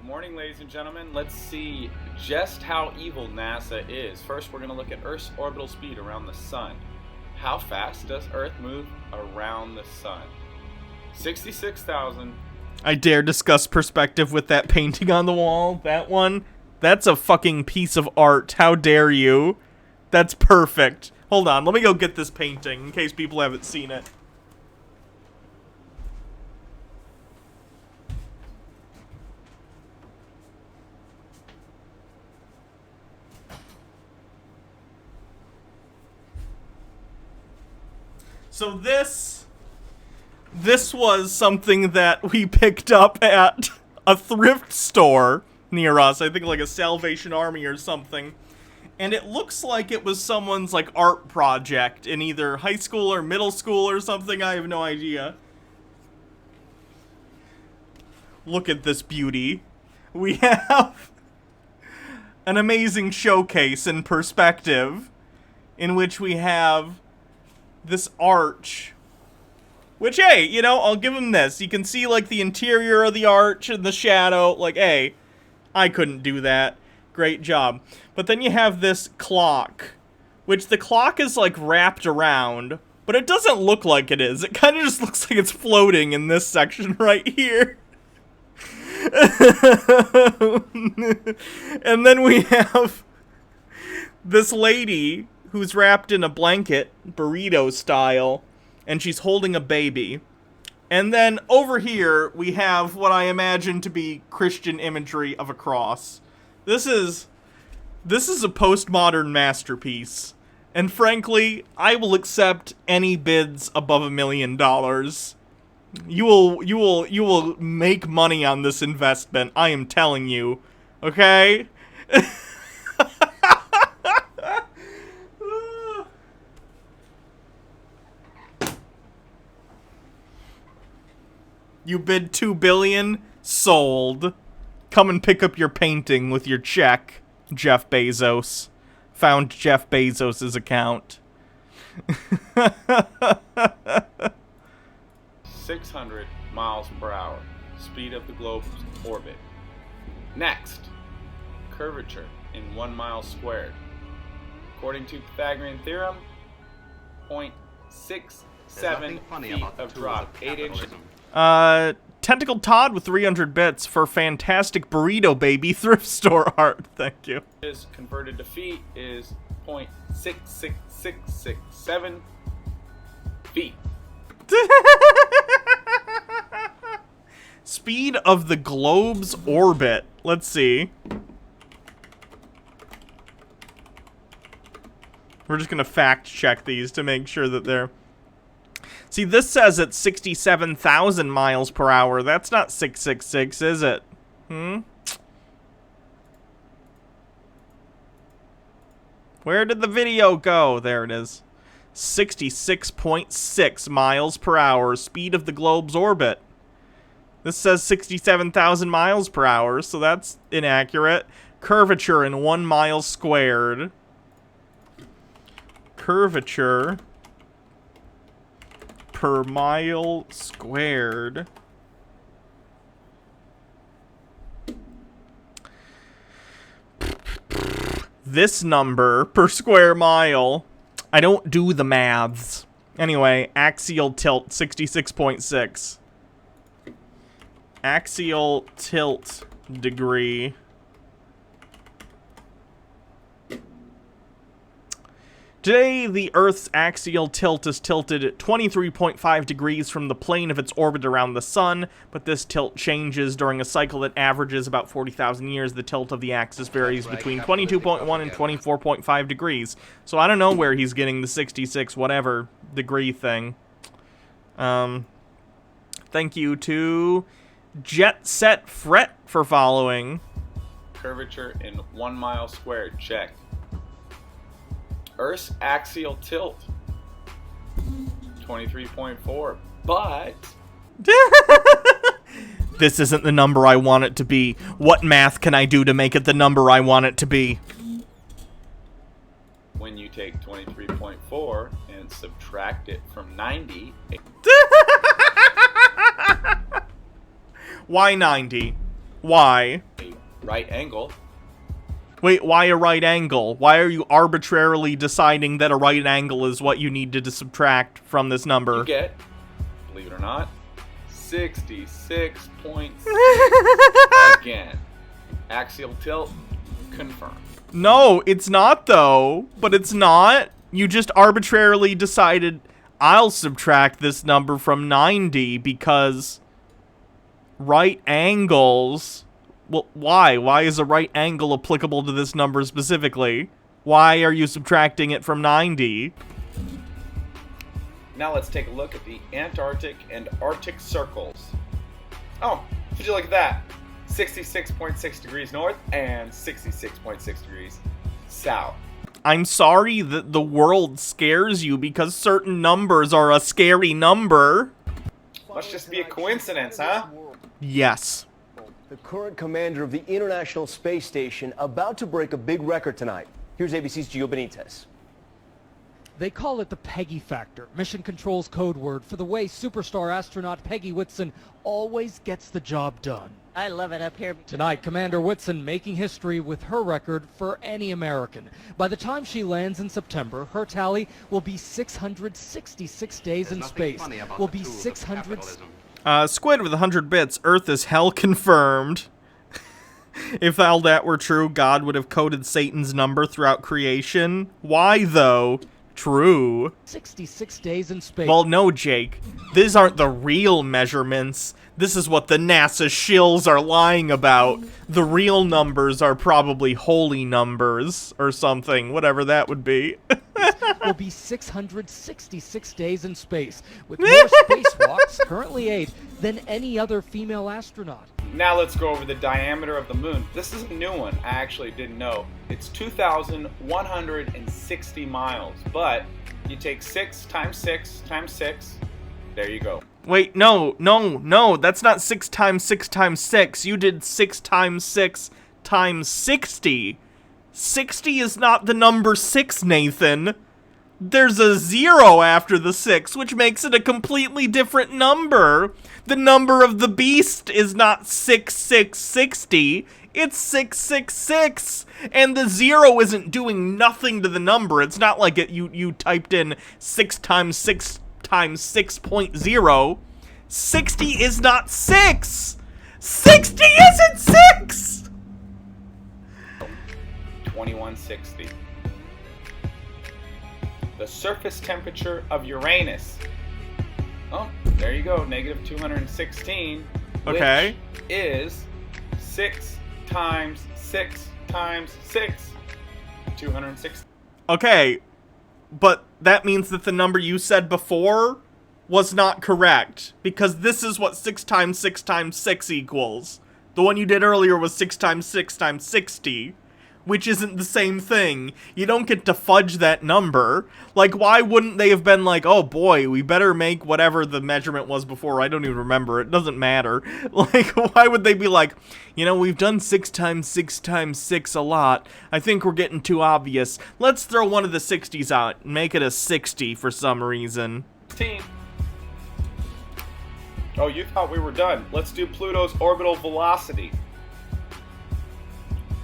Morning, ladies and gentlemen. Let's see just how evil NASA is. First, we're going to look at Earth's orbital speed around the sun. How fast does Earth move around the sun? 66,000. I dare discuss perspective with that painting on the wall. That one, that's a fucking piece of art. How dare you? That's perfect. Hold on, let me go get this painting in case people haven't seen it. So this was something that we picked up at a thrift store near us. I think like a Salvation Army or something. And it looks like it was someone's like art project in either high school or middle school or something. I have no idea. Look at this beauty. We have an amazing showcase in perspective in which we have this arch, which, hey, you know, I'll give him this. You can see, like, the interior of the arch and the shadow. Like, hey, I couldn't do that. Great job. But then you have this clock, which the clock is, like, wrapped around, but it doesn't look like it is. It kind of just looks like it's floating in this section right here. And then we have this lady who's wrapped in a blanket, burrito style, and she's holding a baby. And then over here, we have what I imagine to be Christian imagery of a cross. This is a postmodern masterpiece. And frankly, I will accept any bids above $1 million. You will make money on this investment, I am telling you. Okay? You bid $2 billion? Sold. Come and pick up your painting with your check, Jeff Bezos. Found Jeff Bezos' account. 600 miles per hour. Speed of the globe's orbit. Next, curvature in 1 mile squared. According to Pythagorean theorem, 0.67 feet of drop, 8 inches. Tentacled Todd with 300 bits for fantastic burrito baby thrift store art. Thank you. Is converted to feet is 0.66667 feet. Speed of the globe's orbit. Let's see. We're just gonna fact check these to make sure that they're... See, this says it's 67,000 miles per hour. That's not 666, is it? Where did the video go? There it is. 66.6 miles per hour, speed of the globe's orbit. This says 67,000 miles per hour, so that's inaccurate. Curvature in 1 mile squared. Curvature per mile squared. This number per square mile. I don't do the maths. Anyway, axial tilt 66.6. Axial tilt degree. Today, the Earth's axial tilt is tilted at 23.5 degrees from the plane of its orbit around the sun, but this tilt changes during a cycle that averages about 40,000 years. The tilt of the axis varies between 22.1 and 24.5 degrees. So I don't know where he's getting the 66 whatever degree thing. Thank you to Jet Set Fret for following. Curvature in 1 mile squared. Check. Earth's axial tilt, 23.4, but... This isn't the number I want it to be. What math can I do to make it the number I want it to be? When you take 23.4 and subtract it from 90... Why 90? Why? A right angle. Wait, why a right angle? Why are you arbitrarily deciding that a right angle is what you need to subtract from this number? You get, believe it or not, 66.6 again. Axial tilt confirmed. No, it's not though. But it's not. You just arbitrarily decided I'll subtract this number from 90 because right angles... Well, why? Why is a right angle applicable to this number specifically? Why are you subtracting it from 90? Now let's take a look at the Antarctic and Arctic circles. Oh, would you look at that? 66.6 degrees north and 66.6 degrees south. I'm sorry that the world scares you because certain numbers are a scary number. Must just be a coincidence, huh? Yes. The current commander of the International Space Station about to break a big record tonight. Here's ABC's Gio Benitez. They call it the Peggy factor, Mission Control's code word for the way superstar astronaut Peggy Whitson always gets the job done. I love it up here. Tonight, Commander Whitson making history with her record for any American. By the time she lands in September, her tally will be 666 days in space. Will be 600... Squid with 100 bits. Earth is hell confirmed. If all that were true, God would have coded Satan's number throughout creation. Why, though? True. 66 days in space. Well, no, Jake. These aren't the real measurements. This is what the NASA shills are lying about. The real numbers are probably holy numbers or something, whatever that would be. Will be 666 days in space, with more spacewalks, currently 8, than any other female astronaut. Now let's go over the diameter of the moon. This is a new one. I actually didn't know. It's 2,160 miles, but you take 6 times 6 times 6. There you go. Wait, no. That's not 6 times 6 times 6. You did 6 times 6 times 60. 60 is not the number 6, Nathan. There's a 0 after the 6, which makes it a completely different number. The number of the beast is not 6660, it's 666. And the 0 isn't doing nothing to the number. It's not like you typed in 6 times 6 times 6.0. 60 is not 6! 60 isn't 6! 2160. The surface temperature of Uranus. Oh, there you go, negative 216. Okay. Which is 6 times 6 times 6. 260. Okay, but that means that the number you said before was not correct, because this is what 6 times 6 times 6 equals. The one you did earlier was 6 times 6 times 60, which isn't the same thing. You don't get to fudge that number. Like, why wouldn't they have been like, oh boy, we better make whatever the measurement was before. I don't even remember. It doesn't matter. Like, why would they be like, you know, we've done 6 times 6 times 6 a lot. I think we're getting too obvious. Let's throw one of the 60s out and make it a 60 for some reason. 16. Oh, you thought we were done. Let's do Pluto's orbital velocity.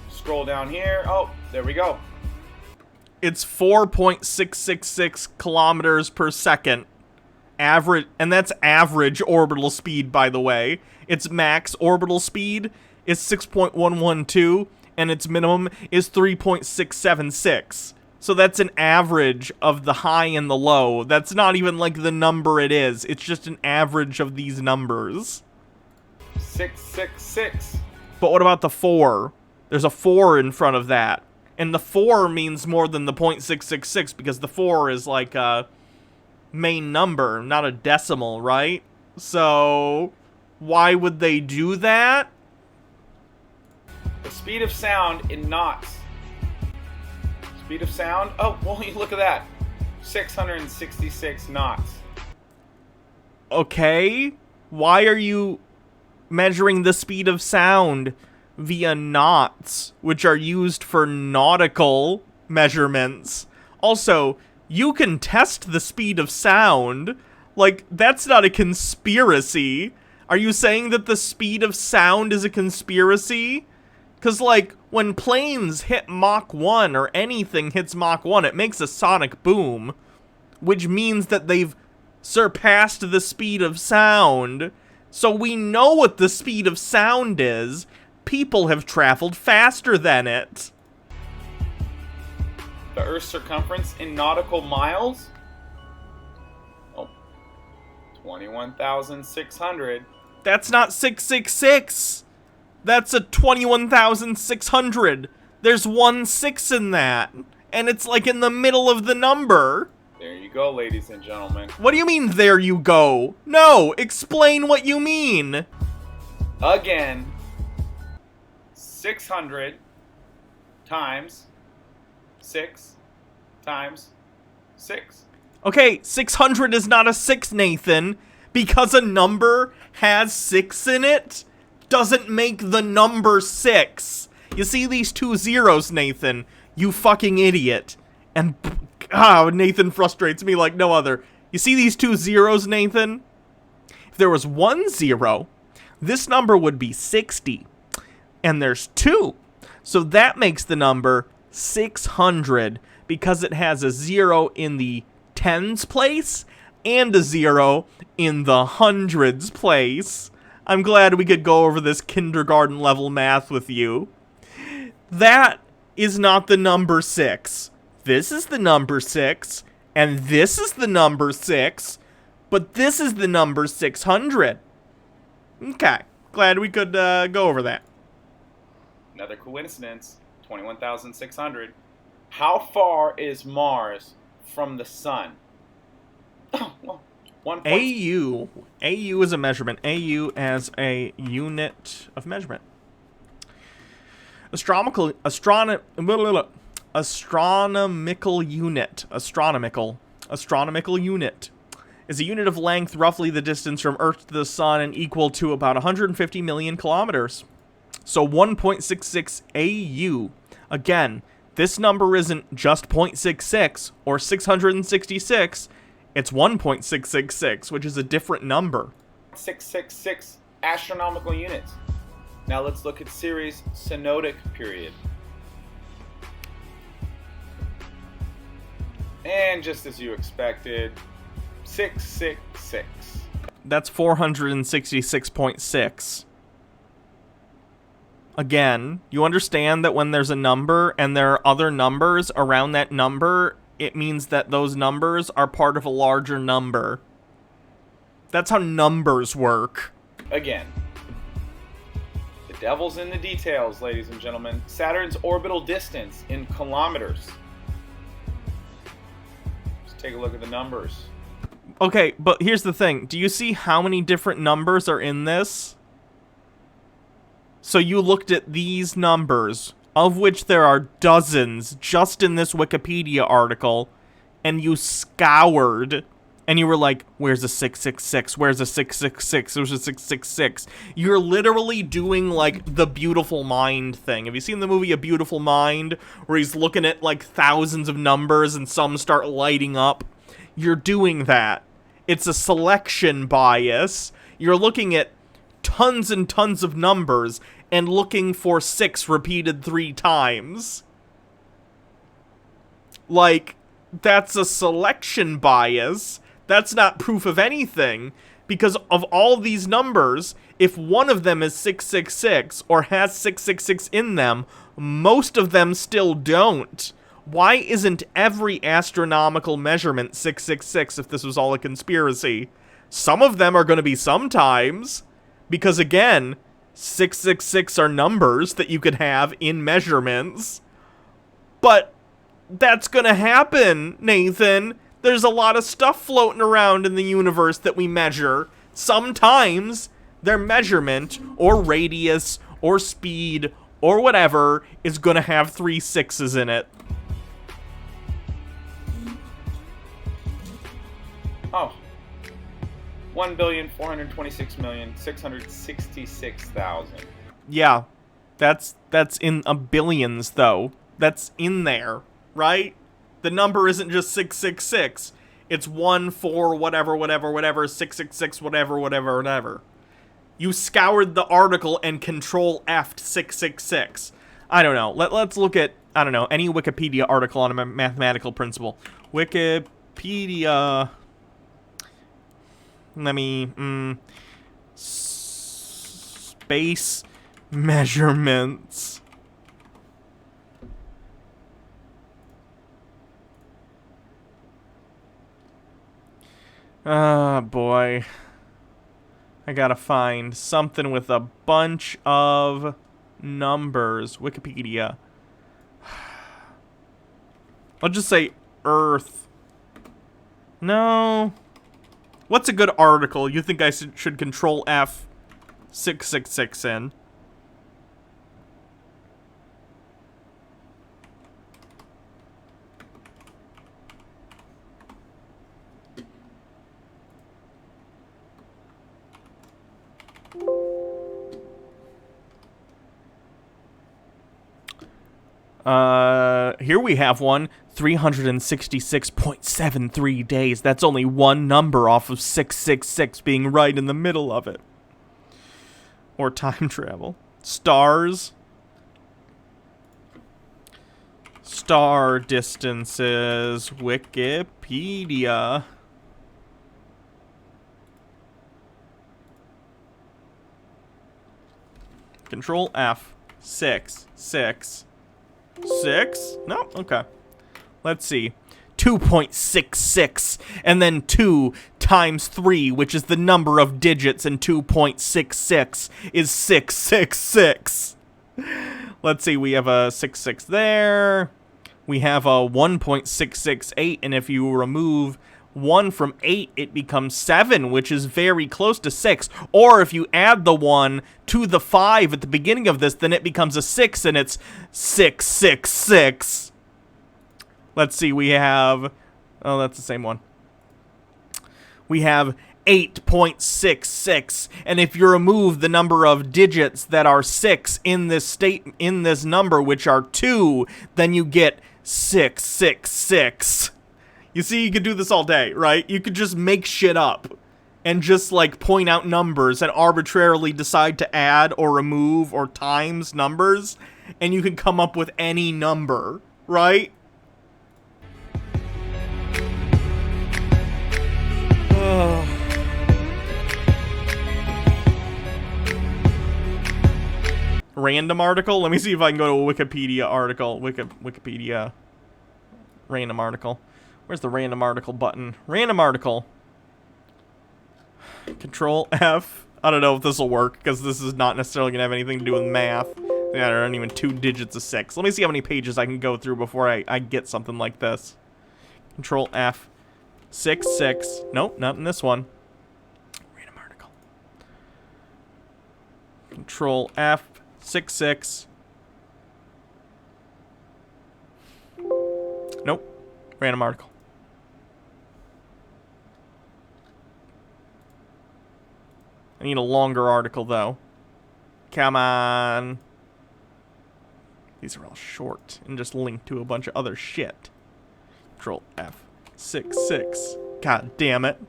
Scroll down here. Oh, there we go. It's 4.666 kilometers per second. Average, and that's average orbital speed, by the way. Its max orbital speed is 6.112, and its minimum is 3.676. So that's an average of the high and the low. That's not even like the number it is. It's just an average of these numbers. 666. But what about the 4? There's a 4 in front of that. And the 4 means more than the 0.666 because the 4 is like a main number, not a decimal, right? So why would they do that? The speed of sound in knots. Speed of sound? Oh, well, you look at that. 666 knots. Okay. Why are you measuring the speed of sound via knots, which are used for nautical measurements? Also, you can test the speed of sound. Like, that's not a conspiracy. Are you saying that the speed of sound is a conspiracy? Because, like, when planes hit Mach 1 or anything hits Mach 1, it makes a sonic boom, which means that they've surpassed the speed of sound. So we know what the speed of sound is. People have traveled faster than it. The Earth's circumference in nautical miles? Oh, 21,600. That's not 666. That's a 21,600. There's 1 6 in that. And it's like in the middle of the number. There you go, ladies and gentlemen. What do you mean, there you go? No, explain what you mean. Again, 600 times 6 times 6. Okay, 600 is not a 6, Nathan. Because a number has 6 in it, doesn't make the number 6. You see these 2 zeros, Nathan? You fucking idiot. And, Nathan frustrates me like no other. You see these 2 zeros, Nathan? If there was 1 0, this number would be 60. And there's 2. So that makes the number 600 because it has a 0 in the tens place and a 0 in the hundreds place. I'm glad we could go over this kindergarten level math with you. That is not the number 6. This is the number 6, and this is the number 6, but this is the number 600. Okay, glad we could go over that. Another coincidence, 21,600. How far is Mars from the sun? Oh, well, 1. AU. AU is a measurement. AU as a unit of measurement. Astronomical unit. Astronomical unit is a unit of length, roughly the distance from Earth to the sun, and equal to about 150 million kilometers. So 1.66 AU. Again, this number isn't just 0.66 or 666. It's 1.666, which is a different number. 666 astronomical units. Now let's look at Ceres' synodic period. And just as you expected, 666. That's 466.6. Again, you understand that when there's a number and there are other numbers around that number, it means that those numbers are part of a larger number. That's how numbers work. Again, the devil's in the details, ladies and gentlemen. Saturn's orbital distance in kilometers. Just take a look at the numbers. Okay, but here's the thing. Do you see how many different numbers are in this? So you looked at these numbers, of which there are dozens just in this Wikipedia article, and you scoured, and you were like, where's a 666? Where's a 666? There's a 666. You're literally doing, like, the Beautiful Mind thing. Have you seen the movie A Beautiful Mind, where he's looking at, like, thousands of numbers and some start lighting up? You're doing that. It's a selection bias. You're looking at tons and tons of numbers and looking for 6 repeated 3 times. Like, that's a selection bias. That's not proof of anything, because of all these numbers, if one of them is 666 or has 666 in them, most of them still don't. Why isn't every astronomical measurement 666 if this was all a conspiracy? Some of them are going to be sometimes, because again, 666 are numbers that you could have in measurements. But that's going to happen, Nathan. There's a lot of stuff floating around in the universe that we measure. Sometimes their measurement or radius or speed or whatever is going to have 3 6s in it. Oh. 1,426,666,000. Yeah. That's in billions, though. That's in there, right? The number isn't just 666. It's 1, 4, whatever, 666, whatever. you scoured the article and Control F'd 666. I don't know. Let's look at, I don't know, any Wikipedia article on a mathematical principle. Wikipedia. Let me, space measurements. Ah, boy. I gotta find something with a bunch of numbers. Wikipedia. I'll just say Earth. No. What's a good article you think I should Control F 666 in? Here we have one. 366.73 days. That's only one number off of 666 being right in the middle of it. Or time travel. Stars. Star distances. Wikipedia. Control F. 6. 6. 6? No? Okay. Let's see. 2.66. And then 2 times 3, which is the number of digits, and 2.66 is 666. Let's see. We have a 66 there. We have a 1.668, and if you remove 1 from 8, it becomes 7, which is very close to 6. Or if you add the 1 to the 5 at the beginning of this, then it becomes a 6, and it's 666. Let's see, we have... Oh, that's the same one. We have 8.66, and if you remove the number of digits that are 6 in this number, which are 2, then you get 666. You see, you could do this all day, right? You could just make shit up and just, like, point out numbers and arbitrarily decide to add or remove or times numbers, and you can come up with any number, right? Random article? Let me see if I can go to a Wikipedia article. Wikipedia. Random article. Where's the random article button? Random article. Control F. I don't know if this will work, because this is not necessarily going to have anything to do with math. Yeah, there aren't even 2 digits of 6. Let me see how many pages I can go through before I get something like this. Control F. 6. Nope, not in this one. Random article. Control F. 6. Nope. Random article. I need a longer article, though. Come on. These are all short and just linked to a bunch of other shit. Control F. 6. God damn it.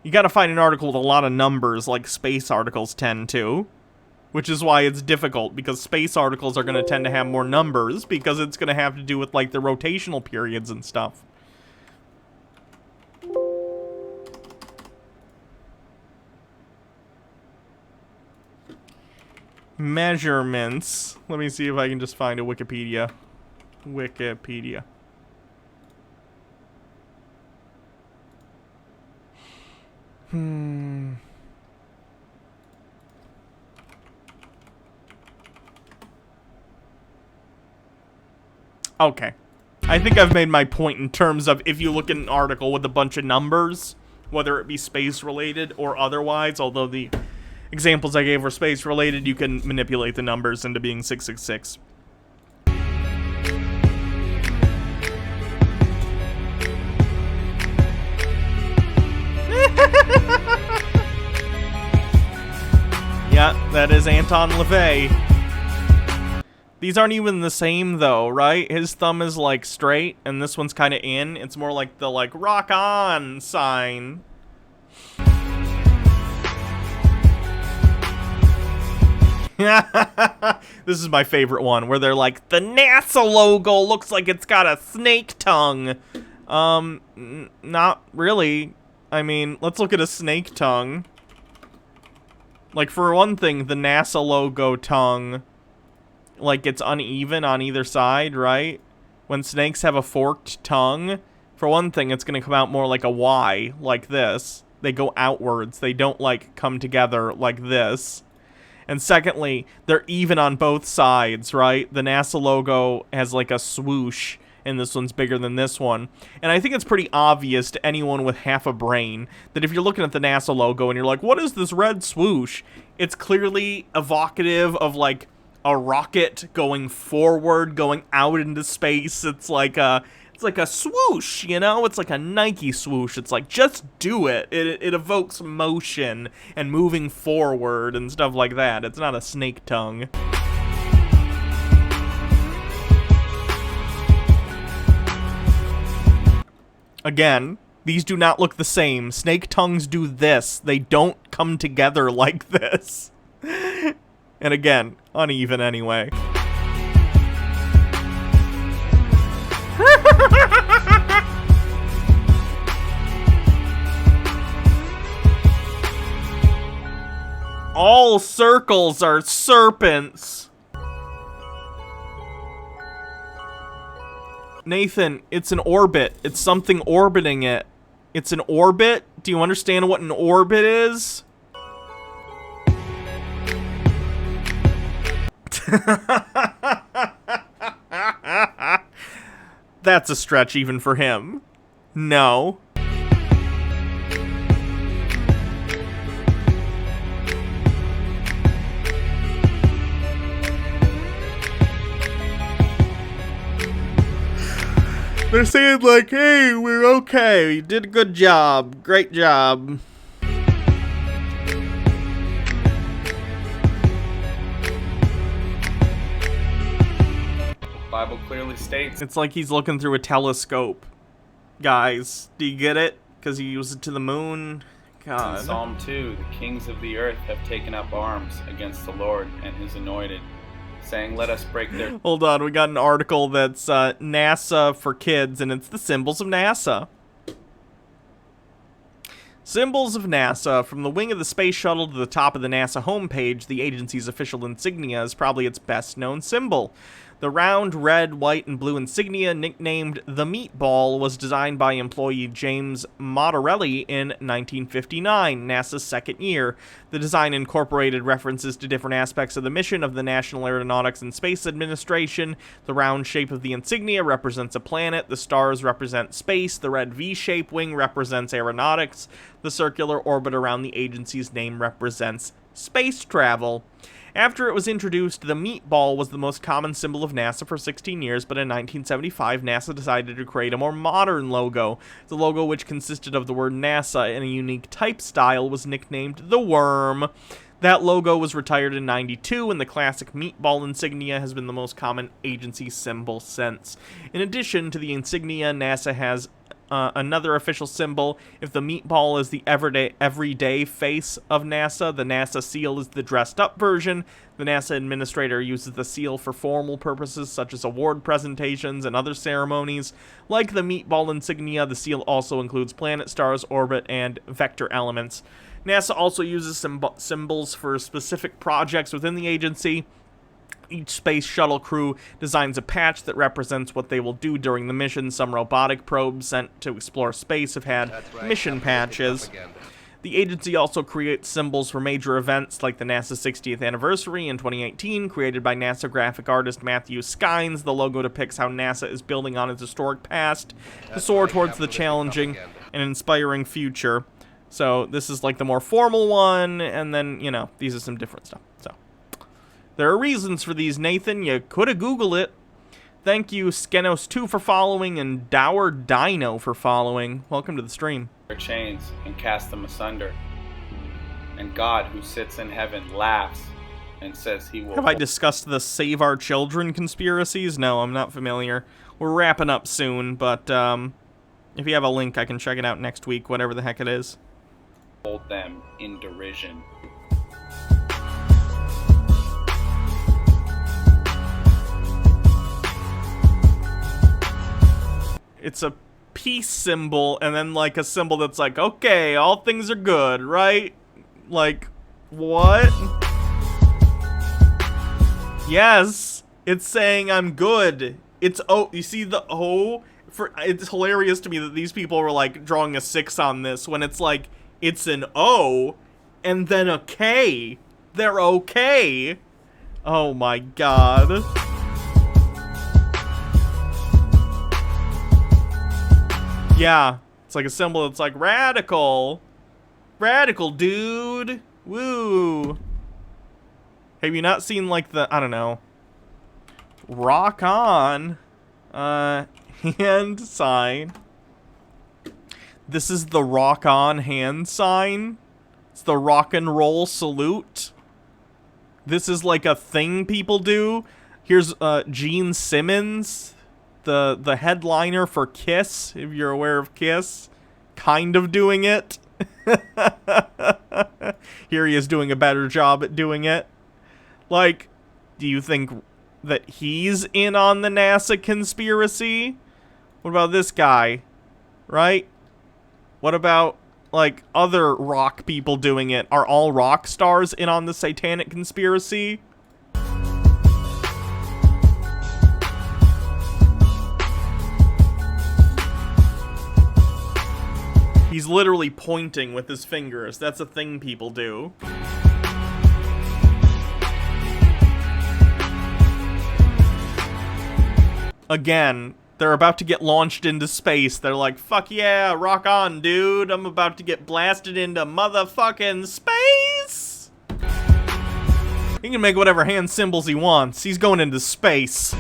You gotta find an article with a lot of numbers like space articles tend to. Which is why it's difficult, because space articles are gonna tend to have more numbers, because it's gonna have to do with, like, the rotational periods and stuff. Measurements. Let me see if I can just find a Wikipedia. Wikipedia. Okay. I think I've made my point in terms of if you look at an article with a bunch of numbers, whether it be space-related or otherwise, although the examples I gave were space-related, you can manipulate the numbers into being 666. Yeah, that is Anton LaVey. These aren't even the same, though, right? His thumb is, like, straight, and this one's kind of in. It's more like the, like, rock on sign. This is my favorite one, where they're like, the NASA logo looks like it's got a snake tongue. Not really. I mean, let's look at a snake tongue. Like, for one thing, the NASA logo tongue, like, it's uneven on either side, right? When snakes have a forked tongue, for one thing, it's going to come out more like a Y, like this. They go outwards. They don't, like, come together like this. And secondly, they're even on both sides, right? The NASA logo has, like, a swoosh, and this one's bigger than this one. And I think it's pretty obvious to anyone with half a brain that if you're looking at the NASA logo and you're like, what is this red swoosh? It's clearly evocative of, like, a rocket going forward, going out into space. It's like a swoosh, you know? It's like a Nike swoosh. It's like, just do it. It evokes motion and moving forward and stuff like that. It's not a snake tongue. Again, these do not look the same. Snake tongues do this. They don't come together like this. And again, uneven anyway. All circles are serpents. Nathan, it's an orbit. It's something orbiting it. It's an orbit? Do you understand what an orbit is? That's a stretch even for him. No. They're saying like, hey, we're okay. You did a good job. Great job. Bible clearly states. It's like he's looking through a telescope. Guys, do you get it? Because he used it to the moon. God. In Psalm 2, the kings of the earth have taken up arms against the Lord and his anointed, saying, let us break their... Hold on, we got an article that's NASA for kids, and it's the symbols of NASA. Symbols of NASA. From the wing of the space shuttle to the top of the NASA homepage, the agency's official insignia is probably its best-known symbol. The round red, white, and blue insignia, nicknamed the Meatball, was designed by employee James Motorelli in 1959, NASA's second year. The design incorporated references to different aspects of the mission of the National Aeronautics and Space Administration. The round shape of the insignia represents a planet, the stars represent space, the red V-shaped wing represents aeronautics, the circular orbit around the agency's name represents space travel. After it was introduced, the Meatball was the most common symbol of NASA for 16 years, but in 1975, NASA decided to create a more modern logo. The logo, which consisted of the word NASA in a unique type style, was nicknamed the Worm. That logo was retired in '92, and the classic Meatball insignia has been the most common agency symbol since. In addition to the insignia, NASA has another official symbol. If the Meatball is the everyday face of NASA, the NASA seal is the dressed-up version. The NASA administrator uses the seal for formal purposes such as award presentations and other ceremonies. Like the Meatball insignia, the seal also includes planet, stars, orbit, and vector elements. NASA also uses symbols for specific projects within the agency. Each space shuttle crew designs a patch that represents what they will do during the mission. Some robotic probes sent to explore space have had mission patches. The agency also creates symbols for major events like the NASA 60th anniversary in 2018, created by NASA graphic artist Matthew Skynes. The logo depicts how NASA is building on its historic past to soar towards the challenging and inspiring future. So this is like the more formal one, and then, you know, these are some different stuff. So there are reasons for these, Nathan. You could have Googled it. Thank you, Skenos2 for following, and Dower Dino for following. Welcome to the stream. Their chains and cast them asunder. And God, who sits in heaven, laughs and says he will... Have I discussed the Save Our Children conspiracies? No, I'm not familiar. We're wrapping up soon, but if you have a link, I can check it out next week, whatever the heck it is. Hold them in derision. it's a peace symbol, and then, like, a symbol that's like, okay, all things are good, right? Like, what? Yes, it's saying I'm good. It's O. You see the O? It's hilarious to me that these people were, like, drawing a 6 on this when it's like, it's an O and then a K. They're okay. Oh my god. Yeah, it's like a symbol that's like radical. Radical, dude. Woo. Have you not seen, like, the, I don't know, rock on hand sign? This is the rock on hand sign. It's the rock and roll salute. This is like a thing people do. Here's Gene Simmons, the headliner for Kiss, if you're aware of Kiss, kind of doing it. Here he is doing a better job at doing it. Like, do you think that he's in on the NASA conspiracy? What about this guy? Right? What about, like, other rock people doing it? Are all rock stars in on the satanic conspiracy? He's literally pointing with his fingers. That's a thing people do. Again, they're about to get launched into space. They're like, fuck yeah, rock on, dude. I'm about to get blasted into motherfucking space. He can make whatever hand symbols he wants. He's going into space.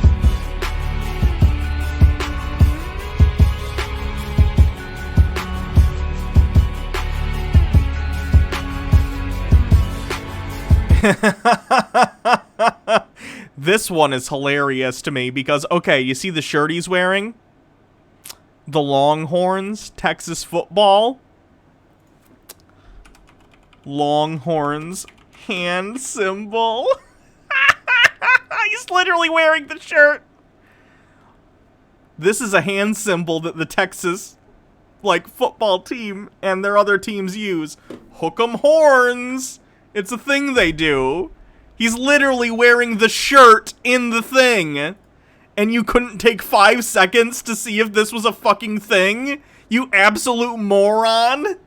This one is hilarious to me because, okay, you see the shirt he's wearing? The Longhorns, Texas football. Longhorns hand symbol. He's literally wearing the shirt. This is a hand symbol that the Texas, like, football team and their other teams use. Hook 'em horns. It's a thing they do. He's literally wearing the shirt in the thing. And you couldn't take 5 seconds to see if this was a fucking thing? You absolute moron.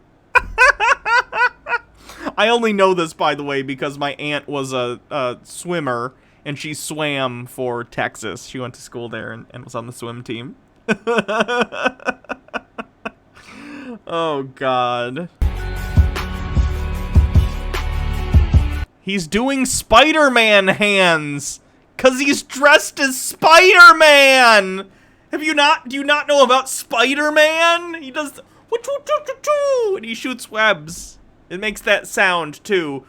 I only know this, by the way, because my aunt was a swimmer, and she swam for Texas. She went to school there and was on the swim team. Oh, God. He's doing Spider-Man hands, 'cause he's dressed as Spider-Man! Do you not know about Spider-Man? He does, and he shoots webs. It makes that sound, too.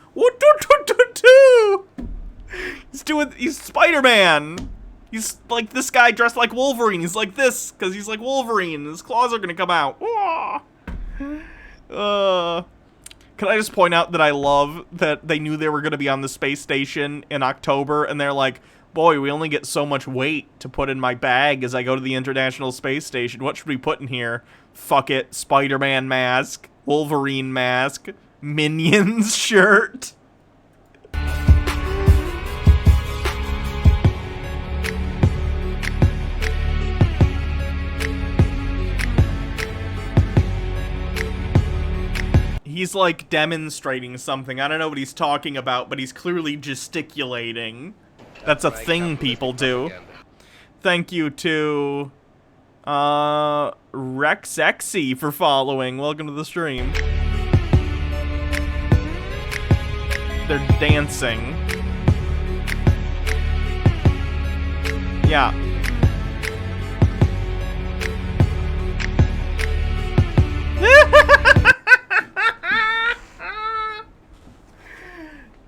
He's Spider-Man. He's like this guy dressed like Wolverine. He's like this, 'cause he's like Wolverine. His claws are gonna come out. Can I just point out that I love that they knew they were going to be on the space station in October, and they're like, boy, we only get so much weight to put in my bag as I go to the International Space Station. What should we put in here? Fuck it. Spider-Man mask, Wolverine mask, Minions shirt. He's, like, demonstrating something. I don't know what he's talking about, but he's clearly gesticulating. That's a thing people do. Thank you to, Rexexy for following. Welcome to the stream. They're dancing. Yeah.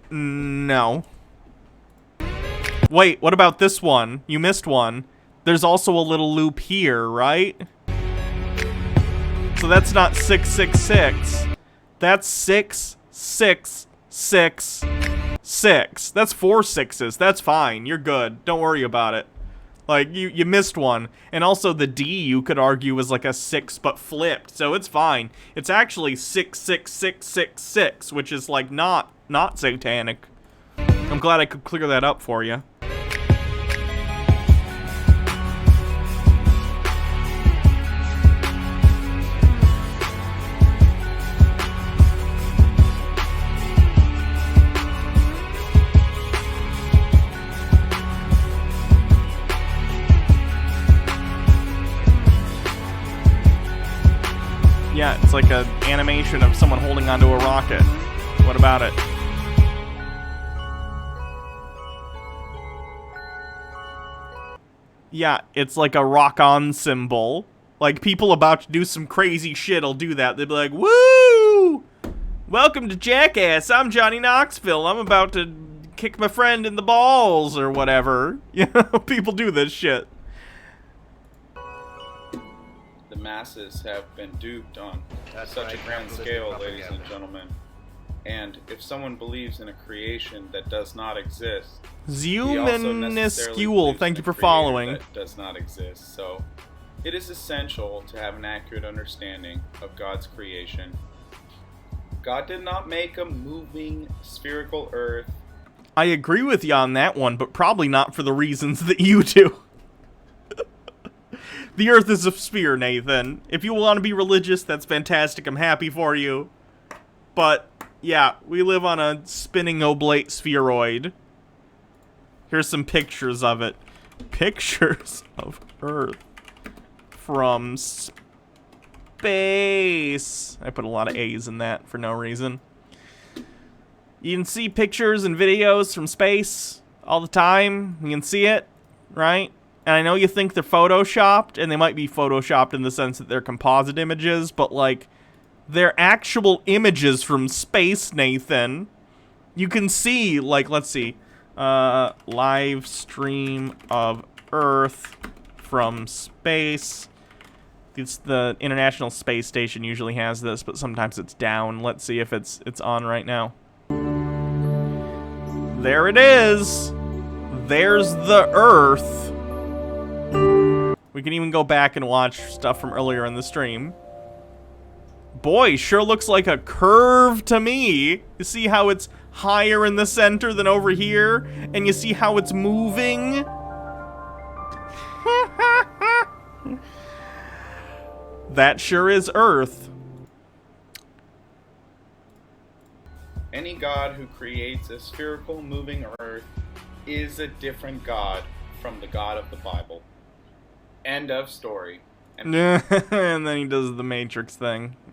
No. Wait, what about this one? You missed one. There's also a little loop here, right? So that's not 666. That's 6, 6, 6, 6. That's 4 6s. That's fine. You're good. Don't worry about it. Like, you missed one. And also the D, you could argue, is like a 6 but flipped, so it's fine. It's actually 66666, which is like not satanic. I'm glad I could clear that up for you. Yeah, it's like an animation of someone holding onto a rocket. What about it? Yeah, it's like a rock-on symbol. Like, people about to do some crazy shit will do that. They'll be like, woo! Welcome to Jackass. I'm Johnny Knoxville. I'm about to kick my friend in the balls or whatever. You know, people do this shit. The masses have been duped on such a grand scale, ladies and gentlemen. And if someone believes in a creation that does not exist, Minuscule, thank you for following. That does not exist. So it is essential to have an accurate understanding of God's creation. God did not make a moving spherical earth. I agree with you on that one, but probably not for the reasons that you do. The earth is a sphere, Nathan. If you want to be religious, that's fantastic. I'm happy for you. But, yeah, we live on a spinning oblate spheroid. Here's some pictures of it. Pictures of Earth from space. I put a lot of A's in that for no reason. You can see pictures and videos from space all the time. You can see it, right? And I know you think they're photoshopped, and they might be photoshopped in the sense that they're composite images, but, like, they're actual images from space, Nathan. You can see, like, let's see. Live stream of Earth from space. It's the International Space Station usually has this, but sometimes it's down. Let's see if it's on right now. There it is. There's the Earth. We can even go back and watch stuff from earlier in the stream. Boy, sure looks like a curve to me. You see how it's higher in the center than over here? And you see how it's moving? That sure is Earth. Any god who creates a spherical moving earth is a different god from the God of the Bible. End of story. And then he does the Matrix thing.